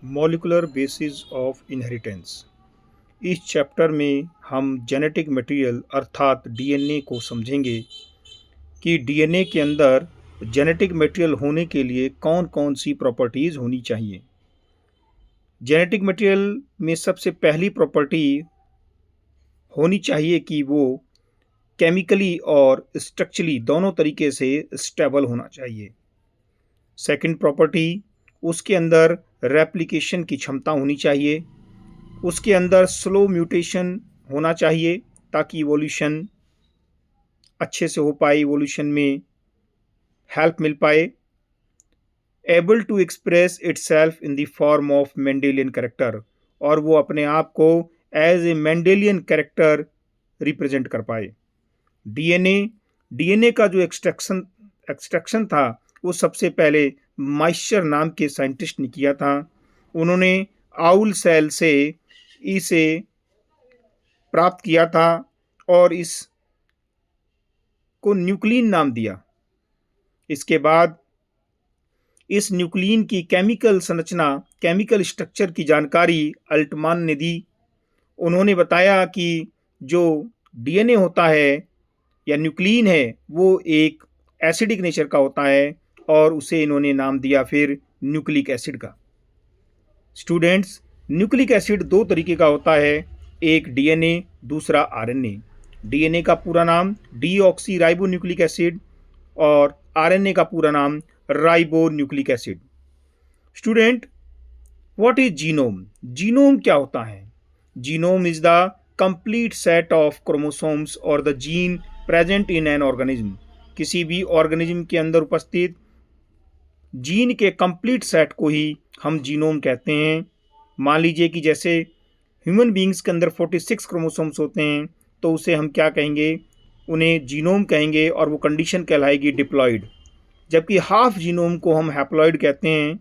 Molecular basis of inheritance. इस chapter में हम जेनेटिक मटेरियल अर्थात डीएनए को समझेंगे कि डीएनए के अंदर जेनेटिक मटेरियल होने के लिए कौन कौन सी प्रॉपर्टीज़ होनी चाहिए। जेनेटिक मटेरियल में सबसे पहली प्रॉपर्टी होनी चाहिए कि वो केमिकली और स्ट्रक्चरली दोनों तरीके से स्टेबल होना चाहिए। सेकंड प्रॉपर्टी, उसके अंदर रेप्लिकेशन की क्षमता होनी चाहिए। उसके अंदर स्लो म्यूटेशन होना चाहिए ताकि इवोल्यूशन अच्छे से हो पाए, इवोल्यूशन में हेल्प मिल पाए। Able to express itself in the form of Mendelian character, और वो अपने आप को as a Mendelian character represent कर पाए। डीएनए डीएनए का जो एक्सट्रैक्शन था वो सबसे पहले माइस्चर नाम के साइंटिस्ट ने किया था। उन्होंने आउल सेल से इसे प्राप्त किया था और इस को न्यूक्लिन नाम दिया। इसके बाद इस न्यूक्लिन की केमिकल संरचना, केमिकल स्ट्रक्चर की जानकारी अल्टमान ने दी। उन्होंने बताया कि जो डीएनए होता है या न्यूक्लिन है वो एक एसिडिक नेचर का होता है और उसे इन्होंने नाम दिया फिर न्यूक्लिक एसिड का। स्टूडेंट्स, न्यूक्लिक एसिड दो तरीके का होता है, एक डीएनए, दूसरा आरएनए। डीएनए का पूरा नाम डीऑक्सी राइबो न्यूक्लिक एसिड और आरएनए का पूरा नाम ribo nucleic acid. Student, what is genome? Genome क्या होता है? Genome is the complete set of chromosomes और the gene present in an organism. किसी भी ऑर्गेनिज्म के अंदर उपस्थित जीन के कंप्लीट सेट को ही हम जीनोम कहते हैं। मान लीजिए कि जैसे ह्यूमन बींग्स के अंदर 46 क्रोमोसोम्स होते हैं तो उसे हम क्या कहेंगे? उन्हें जीनोम कहेंगे और वो कंडीशन कहलाएगी डिप्लॉइड। जबकि हाफ जीनोम को हम हैप्लॉइड कहते हैं।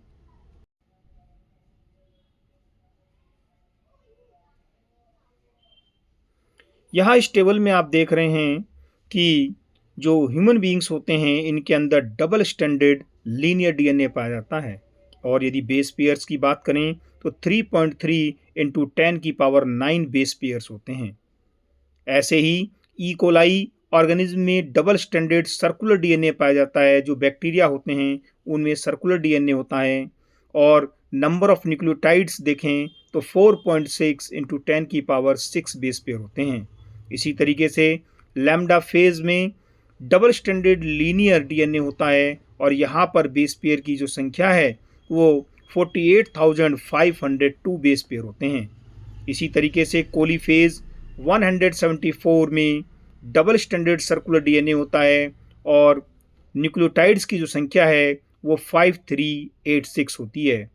यहाँ इस टेबल में आप देख रहे हैं कि जो ह्यूमन बींग्स होते हैं इनके अंदर डबल स्टैंडर्ड लीनियर डीएनए पाया जाता है। और यदि बेस पेयर्स की बात करें तो 3.3 इंटू 10 की पावर 9 बेस पेयर्स होते हैं। ऐसे ही ई कोलाई ऑर्गेनिज्म में डबल स्टैंडर्ड सर्कुलर डीएनए पाया जाता है। जो बैक्टीरिया होते हैं उनमें सर्कुलर डीएनए होता है। और नंबर ऑफ न्यूक्लियोटाइड्स देखें तो 4.6 इंटू 10 की पावर 6 बेस पेयर होते हैं। इसी तरीके से लैम्डा फेज में डबल स्टैंडर्ड लीनियर डीएनए होता है और यहाँ पर बेस पेयर की जो संख्या है वो 48,502 बेस पेयर होते हैं। इसी तरीके से कोली फेज 174 में डबल स्टैंडर्ड सर्कुलर डीएनए होता है और न्यूक्लियोटाइड्स की जो संख्या है वो 5386 होती है।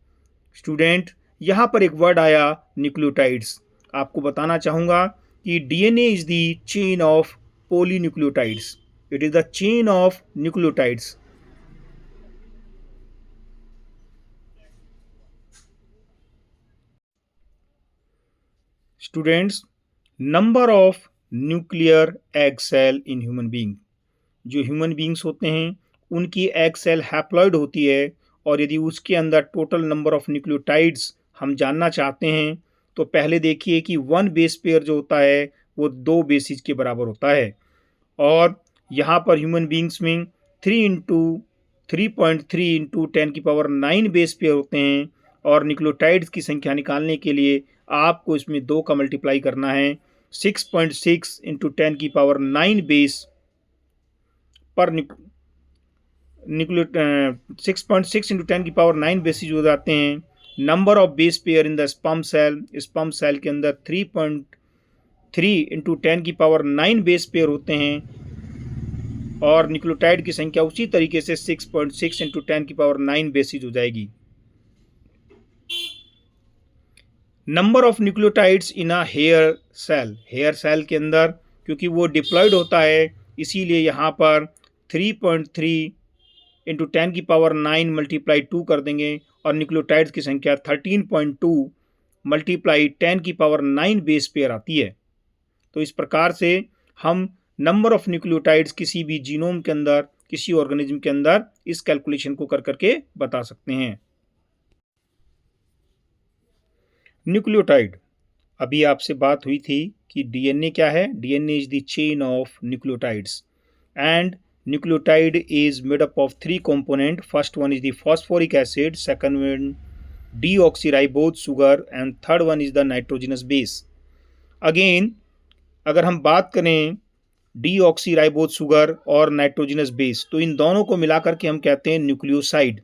स्टूडेंट, यहाँ पर एक वर्ड आया न्यूक्लियोटाइड्स। आपको बताना चाहूँगा कि DNA is the chain of polynucleotides. It is the chain of nucleotides. Students, number of nuclear egg cell in human being. जो ह्यूमन बींग्स होते हैं उनकी एग सेल हैप्लॉइड होती है और यदि उसके अंदर टोटल नंबर ऑफ न्यूक्लियोटाइड्स हम जानना चाहते हैं तो पहले देखिए कि 1 बेस पेयर जो होता है वो 2 बेसिस के बराबर होता है। और यहाँ पर ह्यूमन बींग्स में 3.3 इंटू 10 की पावर 9 बेस पेयर होते हैं और न्यूक्लियोटाइड्स की संख्या निकालने के लिए आपको इसमें 2 का मल्टीप्लाई करना है। 6.6 इंटू 10 की पावर 9 बेस पर न्यूक्लियो 6.6 इंटू 10 की पावर 9 बेसिस हो जाते हैं। Number of base pair in the sperm cell के अंदर 3.3 इंटू 10 की पावर 9 बेस पेयर होते हैं और न्यूक्लियोटाइड की संख्या उसी तरीके से 6.6 इंटू 10 की पावर 9 बेसिस हो जाएगी। Number of nucleotides in a hair cell के अंदर, क्योंकि वो डिप्लॉयड होता है इसीलिए यहाँ पर 3.3 इंटू 10 की पावर 9 मल्टीप्लाई 2 कर देंगे और न्यूक्लियोटाइड्स की संख्या 13.2 मल्टीप्लाई 10 की पावर 9 बेस पेयर आती है। तो इस प्रकार से हम नंबर ऑफ न्यूक्लियोटाइड्स किसी भी जीनोम के अंदर, किसी ऑर्गेनिज्म के अंदर इस कैलकुलेशन को कर करके बता सकते हैं। न्यूक्लियोटाइड, अभी आपसे बात हुई थी कि डीएनए क्या है? DNA is the chain of nucleotides and nucleotide is made up of three components. First one is the phosphoric acid, second one deoxyribose sugar, and third one is the nitrogenous base. Again, अगर हम बात करें deoxyribose sugar और nitrogenous base, तो इन दोनों को मिलाकर के हम कहते हैं न्यूक्लियोसाइड।